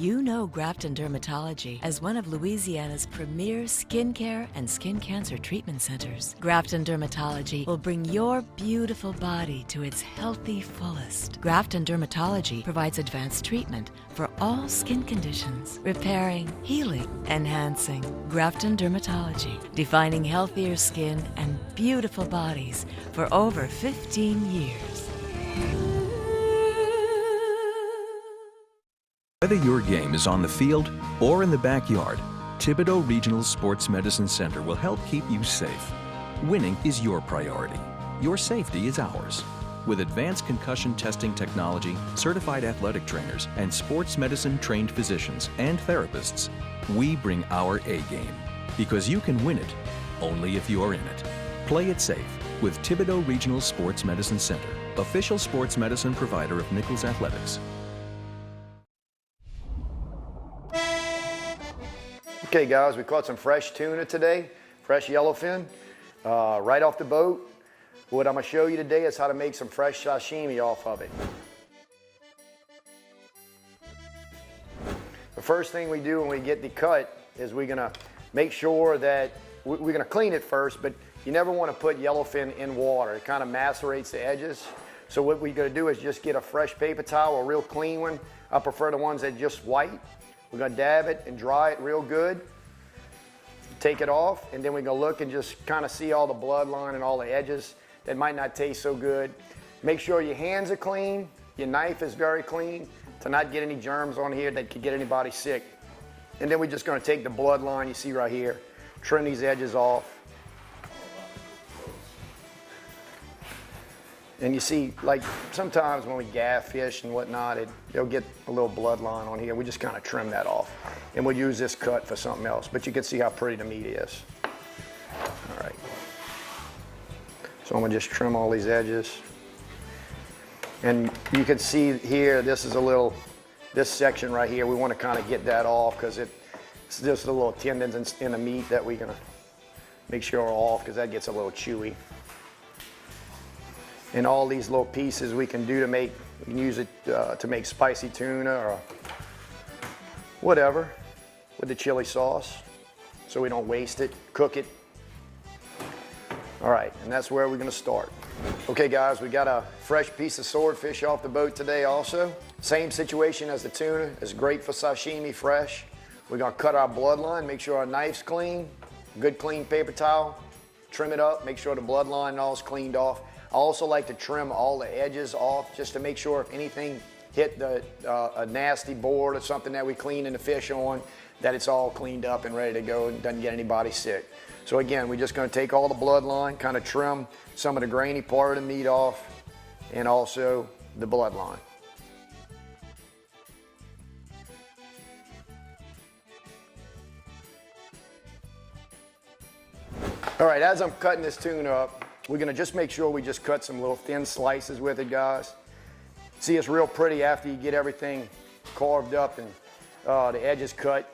You know Grafton Dermatology as one of Louisiana's premier skincare and skin cancer treatment centers. Grafton Dermatology will bring your beautiful body to its healthy fullest. Grafton Dermatology provides advanced treatment for all skin conditions, repairing, healing, enhancing. Grafton Dermatology, defining healthier skin and beautiful bodies for over 15 years. Whether your game is on the field or in the backyard, Thibodaux Regional Sports Medicine Center will help keep you safe. Winning is your priority. Your safety is ours. With advanced concussion testing technology, certified athletic trainers, and sports medicine trained physicians and therapists, we bring our A game. Because you can win it only if you're in it. Play it safe with Thibodaux Regional Sports Medicine Center, official sports medicine provider of Nichols Athletics. Okay guys, we caught some fresh tuna today, fresh yellowfin, right off the boat. What I'm gonna show you today is how to make some fresh sashimi off of it. The first thing we do when we get the cut is we're gonna make sure that we're gonna clean it first, but you never wanna put yellowfin in water. It kind of macerates the edges. So what we're gonna do is just get a fresh paper towel, a real clean one. I prefer the ones that are just white. We're gonna dab it and dry it real good. Take it off, and then we're gonna look and just kind of see all the bloodline and all the edges that might not taste so good. Make sure your hands are clean, your knife is very clean to not get any germs on here that could get anybody sick. And then we're just gonna take the bloodline you see right here, trim these edges off. And you see, like sometimes when we gaff fish and whatnot, they'll get a little bloodline on here. We just kind of trim that off. And we'll use this cut for something else. But you can see how pretty the meat is. All right. So I'm gonna just trim all these edges. And you can see here, this section right here, we want to kind of get that off because it's just the little tendons in the meat that we're gonna make sure are off because that gets a little chewy. And all these little pieces we can use it to make spicy tuna or whatever with the chili sauce so we don't waste it, cook it. All right, and that's where we're gonna start. Okay guys, we got a fresh piece of swordfish off the boat today also. Same situation as the tuna, it's great for sashimi fresh. We're gonna cut our bloodline, make sure our knife's clean, good clean paper towel, trim it up, make sure the bloodline and all is cleaned off. I also like to trim all the edges off just to make sure if anything hit a nasty board or something that we clean the fish on, that it's all cleaned up and ready to go and doesn't get anybody sick. So again, we're just gonna take all the bloodline, kind of trim some of the grainy part of the meat off and also the bloodline. All right, as I'm cutting this tuna up, we're gonna just make sure we just cut some little thin slices with it, guys. See, it's real pretty after you get everything carved up and the edges cut.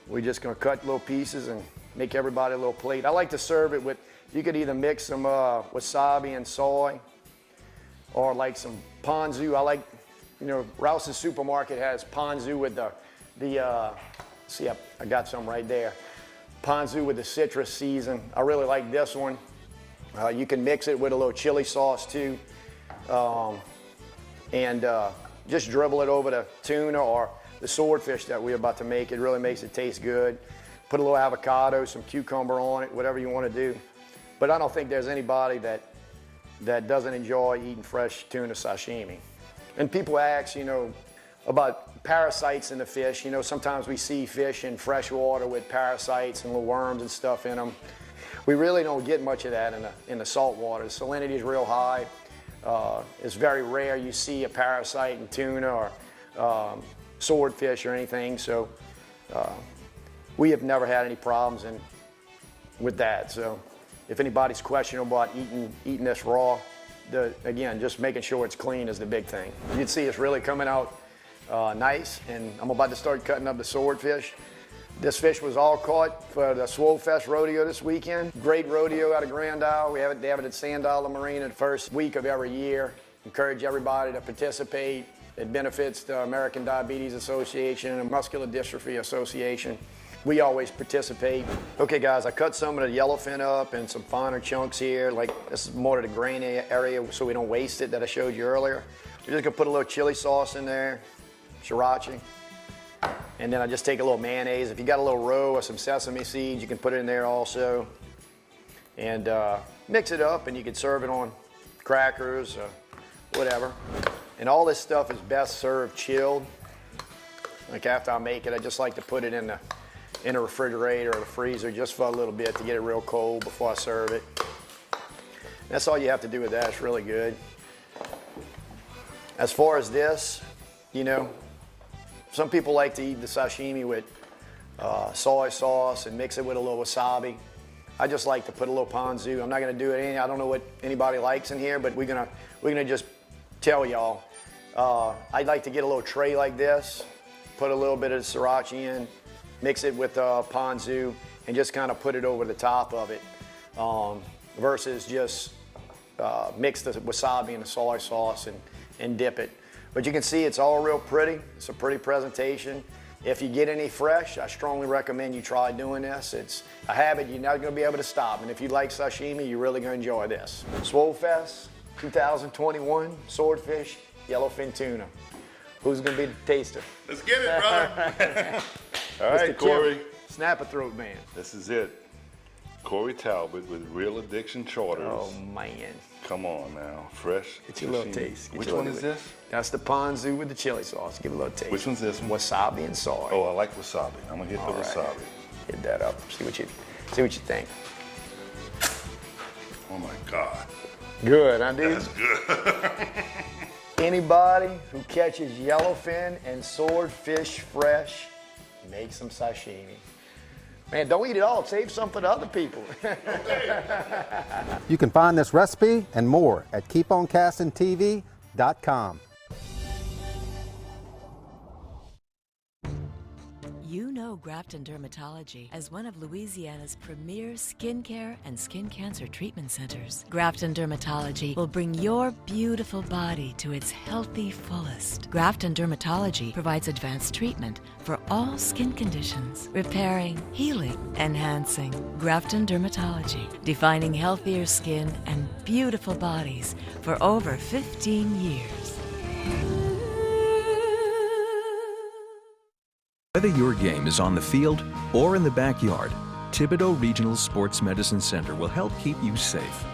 We're just gonna cut little pieces and make everybody a little plate. I like to serve it with, you could either mix some wasabi and soy or like some ponzu. I like, you know, Rouse's Supermarket has ponzu with see, I got some right there. Ponzu with the citrus season. I really like this one. You can mix it with a little chili sauce too. Just dribble it over the tuna or the swordfish that we're about to make. It really makes it taste good. Put a little avocado, some cucumber on it, whatever you want to do. But I don't think there's anybody that doesn't enjoy eating fresh tuna sashimi. And people ask, you know, about parasites in the fish. You know, sometimes we see fish in fresh water with parasites and little worms and stuff in them. We really don't get much of that in the salt water. The salinity is real high. It's very rare you see a parasite in tuna or swordfish or anything. So we have never had any problems with that. So if anybody's questionable about eating this raw, again, just making sure it's clean is the big thing. You can see it's really coming out nice, and I'm about to start cutting up the swordfish. This fish was all caught for the Swole Fest rodeo this weekend. Great rodeo out of Grand Isle. They have it at Sand Dollar Marina the first week of every year. Encourage everybody to participate. It benefits the American Diabetes Association and Muscular Dystrophy Association. We always participate. Okay guys, I cut some of the yellowfin up and some finer chunks here. Like this is more of the grain area so we don't waste it that I showed you earlier. We're just gonna put a little chili sauce in there, sriracha. And then I just take a little mayonnaise. If you got a little roe or some sesame seeds, you can put it in there also. And mix it up and you can serve it on crackers, whatever. And all this stuff is best served chilled. Like after I make it, I just like to put it in the refrigerator or the freezer just for a little bit to get it real cold before I serve it. That's all you have to do with that. It's really good. As far as this, you know, some people like to eat the sashimi with soy sauce and mix it with a little wasabi. I just like to put a little ponzu. I'm not gonna do it. I don't know what anybody likes in here, but we're gonna just tell y'all. I'd like to get a little tray like this, put a little bit of sriracha in, mix it with ponzu, and just kind of put it over the top of it, versus just mix the wasabi and the soy sauce and dip it. But you can see it's all real pretty. It's a pretty presentation. If you get any fresh, I strongly recommend you try doing this. It's a habit you're not gonna be able to stop. And if you like sashimi, you're really gonna enjoy this. Swole Fest 2021, swordfish, yellowfin tuna. Who's gonna be the taster? Let's get it, brother. All right, Mr. Corey. Kim, Snap a throat man. This is it. Corey Talbot with Real Addiction Charters. Oh man. Come on now, fresh. Get your little taste. Which one is this? That's the ponzu with the chili sauce. Give it a little taste. Which one's this one? Wasabi and soy. Oh, I like wasabi. I'm gonna hit the All right. wasabi. Hit that up. See what you think. Oh my God. Good, huh, dude? That's good. Anybody who catches yellowfin and swordfish fresh, make some sashimi. Man, don't eat it all. Save some for the other people. You can find this recipe and more at keeponcastingtv.com. You know Grafton Dermatology as one of Louisiana's premier skincare and skin cancer treatment centers. Grafton Dermatology will bring your beautiful body to its healthy fullest. Grafton Dermatology provides advanced treatment for all skin conditions, repairing, healing, enhancing. Grafton Dermatology, defining healthier skin and beautiful bodies for over 15 years. Whether your game is on the field or in the backyard, Thibodeau Regional Sports Medicine Center will help keep you safe.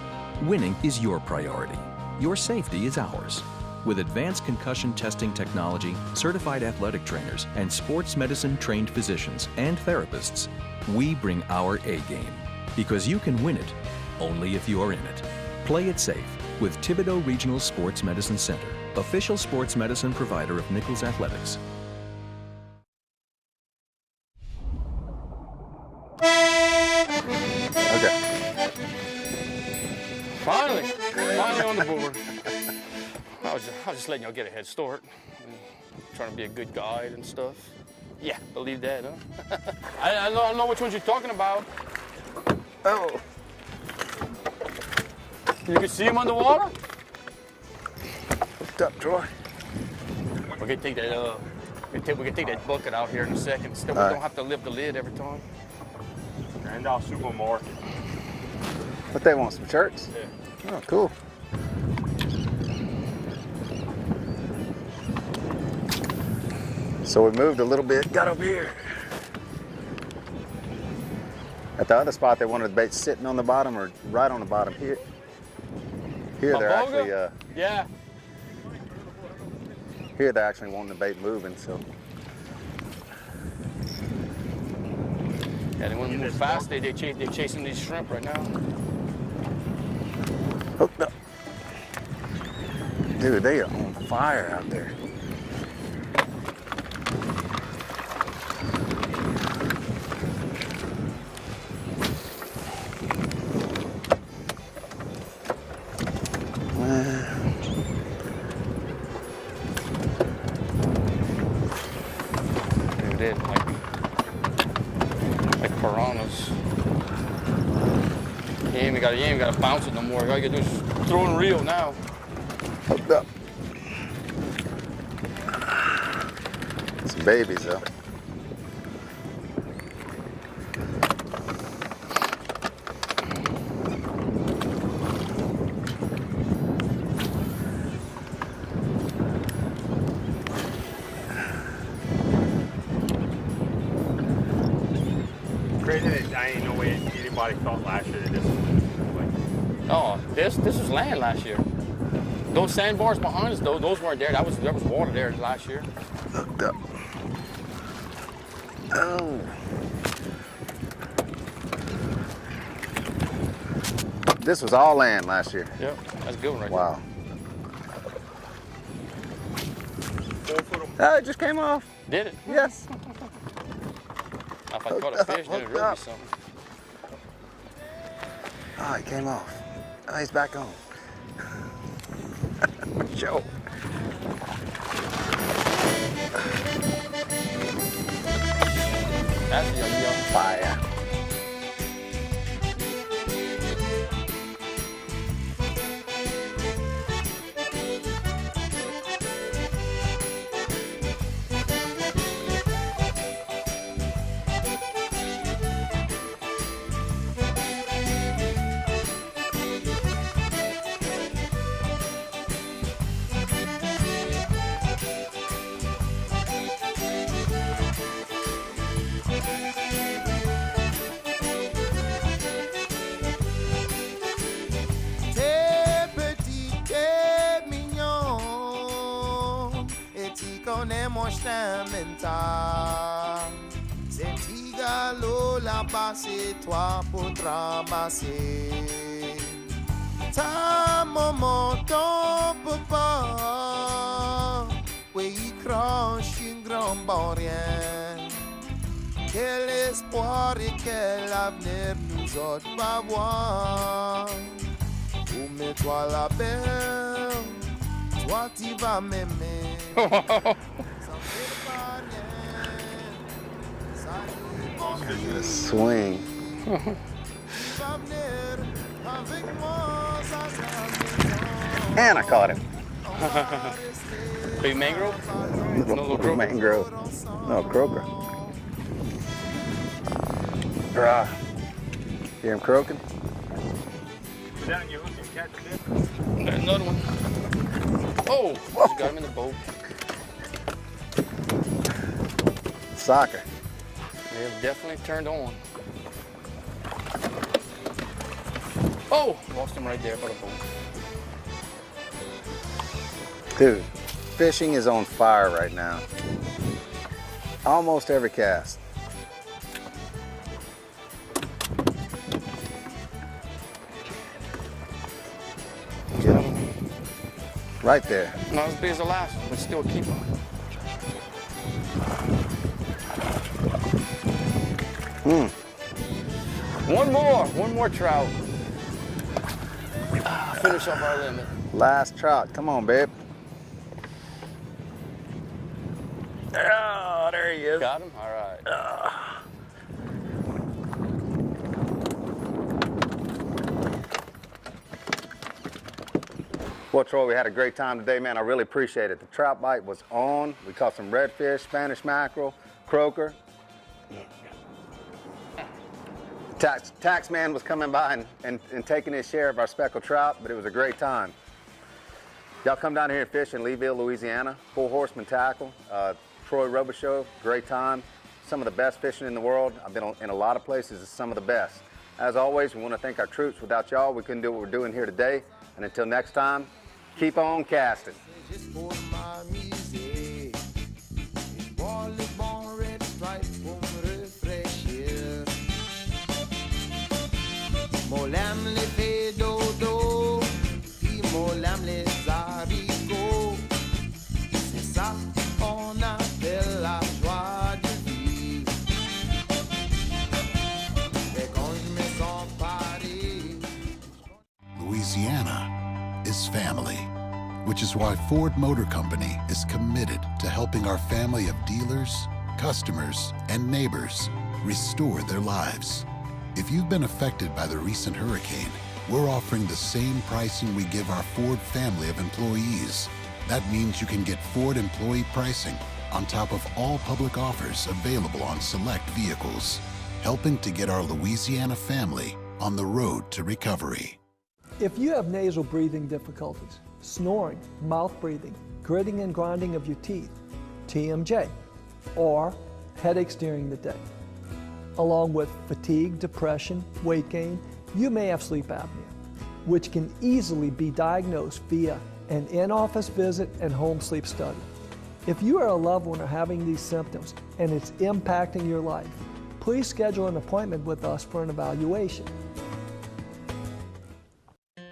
Winning is your priority. Your safety is ours. With advanced concussion testing technology, certified athletic trainers, and sports medicine trained physicians and therapists, we bring our A game. Because you can win it only if you're in it. Play it safe with Thibodeau Regional Sports Medicine Center, official sports medicine provider of Nichols Athletics. Finally on the board. I was just letting y'all get a head start. Trying to be a good guide and stuff. Yeah, believe that, huh? I know which ones you're talking about. Oh. You can see them underwater? What's up, Troy? We're gonna take that. We can take that bucket out here in a second. So we don't have to lift the lid every time. And our supermarket. What they want, some shirts? Yeah. Oh, cool. So we moved a little bit, got over here. At the other spot, they wanted the bait sitting on the bottom or right on the bottom here. Here they're actually, yeah. Here they're actually wanting the bait moving, so. Yeah, they want to move fast. They're chasing these shrimp right now. Hooked up. Dude, they are on fire out there. Dude, they're like piranhas. You ain't even gotta bounce it no more. All you gotta do is throw and reel now. Hooked up. babies, though. Crazy that I ain't no way anybody thought last year that this was like. Oh, this was land last year. Those sandbars behind us, those weren't there. There was water there last year. Hooked up. Oh. This was all land last year. Yep, that's a good one right Wow. Full Oh, it just came off. there. Did it? Yes. If I caught a fish, then it'd really be something. Oh, he came off. Oh, he's back on. Joe. That's a young Fire. C'est toi pour ramasser ta maman, ton papa. Oui, il crache une grande barrière. Quel espoir et quel avenir nous autres va voir. Oh, mets-toi la belle, toi tu vas m'aimer. The swing. And I caught him. Big mangrove? No little croaker? Mangrove. No, croaker. Hear him croaking? Put down your hook and catch it. There's another one. Oh, just got him in the boat. Soccer. They've definitely turned on. Oh, lost him right there by the boat. Dude, fishing is on fire right now. Almost every cast. Get him. Right there. Not as big as the last one, but still keep him. One more trout. Finish up our limit. Last trout. Come on, babe. Oh, there he is. Got him? All right. Well, Troy, we had a great time today, man. I really appreciate it. The trout bite was on. We caught some redfish, Spanish mackerel, croaker. Tax man was coming by and taking his share of our speckled trout, but it was a great time. Y'all come down here and fish in Leeville, Louisiana. Full horseman tackle. Troy Robichaux, great time. Some of the best fishing in the world. I've been in a lot of places. It's some of the best. As always, we want to thank our troops. Without y'all, we couldn't do what we're doing here today. And until next time, keep on casting. Molem les fait dodo, puis molem les haricots. C'est ça qu'on appelle la joie de vivre. Et quand je me sens Paris. Louisiana is family, which is why Ford Motor Company is committed to helping our family of dealers, customers, and neighbors restore their lives. If you've been affected by the recent hurricane, we're offering the same pricing we give our Ford family of employees. That means you can get Ford employee pricing on top of all public offers available on select vehicles, helping to get our Louisiana family on the road to recovery. If you have nasal breathing difficulties, snoring, mouth breathing, gritting and grinding of your teeth, TMJ, or headaches during the day, along with fatigue, depression, weight gain, you may have sleep apnea, which can easily be diagnosed via an in-office visit and home sleep study. If you or a loved one are having these symptoms and it's impacting your life, please schedule an appointment with us for an evaluation.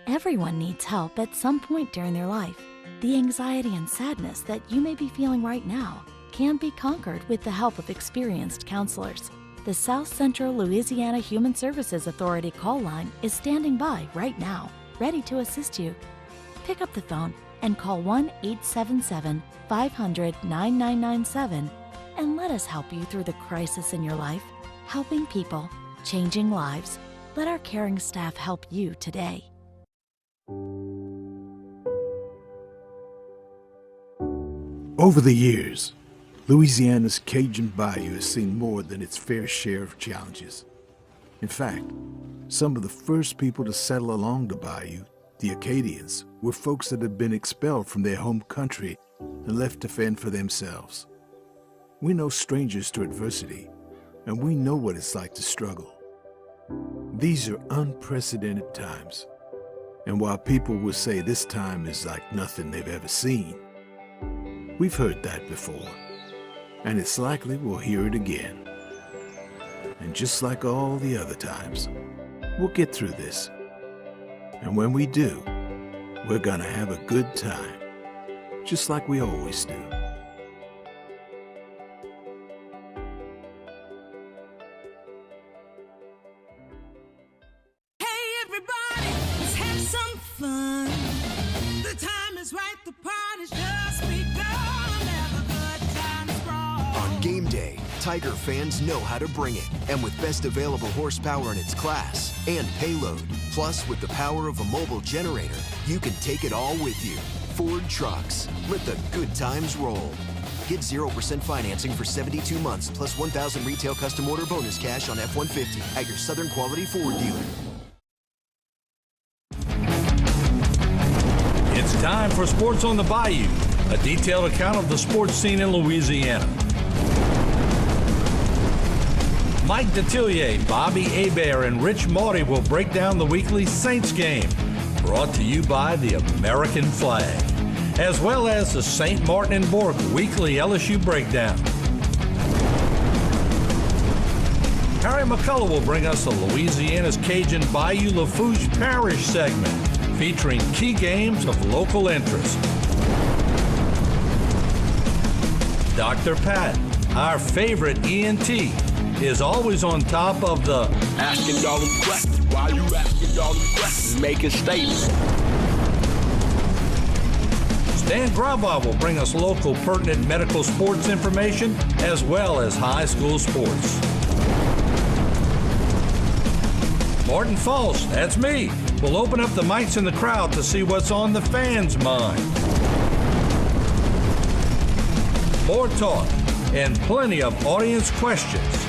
Everyone needs help at some point during their life. The anxiety and sadness that you may be feeling right now can be conquered with the help of experienced counselors. The South Central Louisiana Human Services Authority call line is standing by right now, ready to assist you. Pick up the phone and call 1-877-500-9997 and let us help you through the crisis in your life. Helping people, changing lives. Let our caring staff help you today. Over the years, Louisiana's Cajun Bayou has seen more than its fair share of challenges. In fact, some of the first people to settle along the bayou, the Acadians, were folks that had been expelled from their home country and left to fend for themselves. We're no strangers to adversity, and we know what it's like to struggle. These are unprecedented times, and while people will say this time is like nothing they've ever seen, we've heard that before, and it's likely we'll hear it again. And just like all the other times, we'll get through this. And when we do, we're gonna have a good time, just like we always do. Hey everybody, let's have some fun. The time is right, the party's just begun. Have a good time strong. On game day, Tiger fans know how to bring it. And with best available horsepower in its class and payload, plus with the power of a mobile generator, you can take it all with you. Ford Trucks. Let the good times roll. Get 0% financing for 72 months plus 1,000 retail custom order bonus cash on F-150 at your Southern Quality Ford dealer. It's time for Sports on the Bayou, a detailed account of the sports scene in Louisiana. Mike Detillier, Bobby Hebert, and Rich Maury will break down the weekly Saints game, brought to you by the American flag, as well as the St. Martin and Bourke weekly LSU breakdown. Harry McCullough will bring us the Louisiana's Cajun Bayou Lafourche Parish segment, featuring key games of local interest. Dr. Pat, our favorite ENT, is always on top of the asking all them questions. Why you asking all them questions? Making statements. Stan Grava will bring us local pertinent medical sports information as well as high school sports. Martin False, that's me, will open up the mics in the crowd to see what's on the fans' mind. More talk and plenty of audience questions.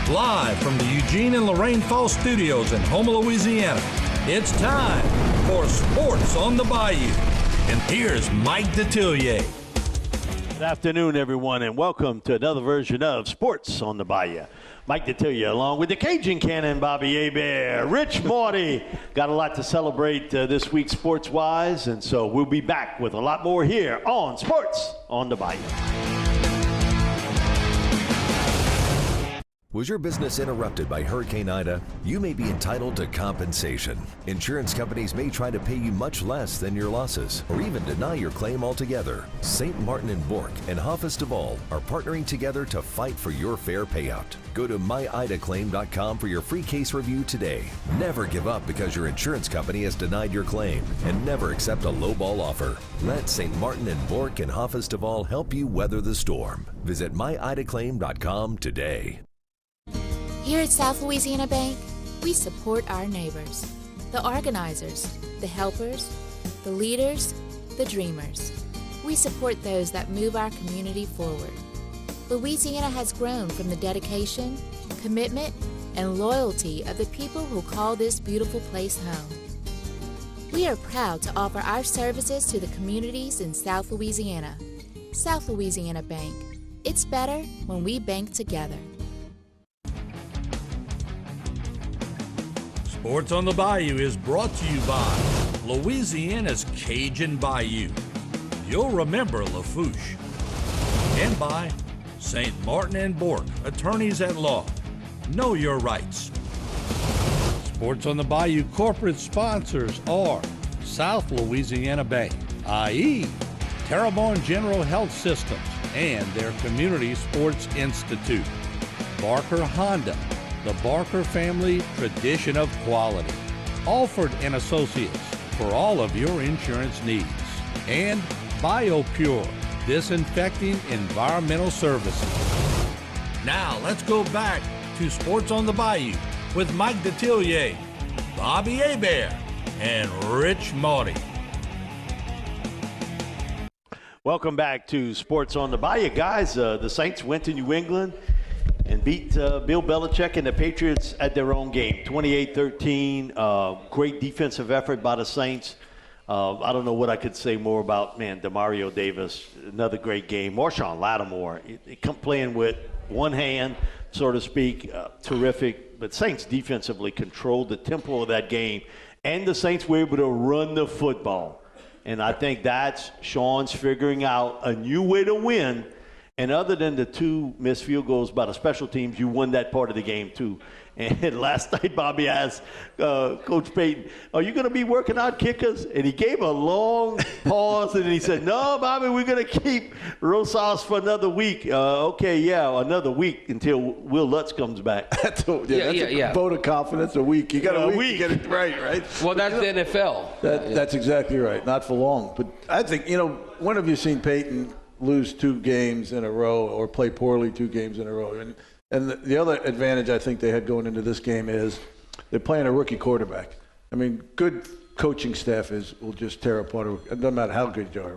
Live from the Eugene and Lorraine Falls studios in Houma, Louisiana, it's time for Sports on the Bayou. And here's Mike Detillier. Good afternoon, everyone, and welcome to another version of Sports on the Bayou. Mike Detillier, along with the Cajun Cannon, Bobby Hebert, Rich Morty. Got a lot to celebrate this week sports-wise, and so we'll be back with a lot more here on Sports on the Bayou. Was your business interrupted by Hurricane Ida? You may be entitled to compensation. Insurance companies may try to pay you much less than your losses, or even deny your claim altogether. St. Martin and Bourke and Hafiz Duval are partnering together to fight for your fair payout. Go to Myidaclam.com for your free case review today. Never give up because your insurance company has denied your claim, and never accept a lowball offer. Let St. Martin and Bourke and Hafiz Duval help you weather the storm. Visit Myidaclam.com today. Here at South Louisiana Bank, we support our neighbors, the organizers, the helpers, the leaders, the dreamers. We support those that move our community forward. Louisiana has grown from the dedication, commitment, and loyalty of the people who call this beautiful place home. We are proud to offer our services to the communities in South Louisiana. South Louisiana Bank. It's better when we bank together. Sports on the Bayou is brought to you by Louisiana's Cajun Value. You'll remember Lafourche. And by St. Martin and Bork, attorneys at law. Know your rights. Sports on the Bayou corporate sponsors are South Louisiana Bank, i.e. Terrebonne General Health Systems and their Community Sports Institute. Barker Honda, the Barker family tradition of quality. Alford & Associates for all of your insurance needs. And BioPure, disinfecting environmental services. Now let's go back to Sports on the Bayou with Mike Detillier, Bobby Hebert, and Rich Morty. Welcome back to Sports on the Bayou. Guys, the Saints went to New England and beat Bill Belichick and the Patriots at their own game, 28-13. Great defensive effort by the Saints. I don't know what I could say more about, Demario Davis, another great game. Marshawn Lattimore, playing with one hand, so to speak, terrific. But Saints defensively controlled the tempo of that game, and the Saints were able to run the football. And I think that's Sean's figuring out a new way to win. And other than the 2 missed field goals by the special teams, you won that part of the game too. And last night, Bobby asked Coach Payton, are you going to be working out kickers? And he gave a long pause, and he said, no, Bobby, we're going to keep Rosas for another week. Okay, yeah, another week until Will Lutz comes back. That's a vote of confidence, a week. You got a week to get it right? Well, that's the NFL. That's exactly right. Not for long. But I think, when have you seen Payton lose 2 games in a row or play poorly 2 games in a row? And the other advantage I think they had going into this game is they're playing a rookie quarterback. I mean, good coaching staff will just tear apart. It doesn't matter how good you are.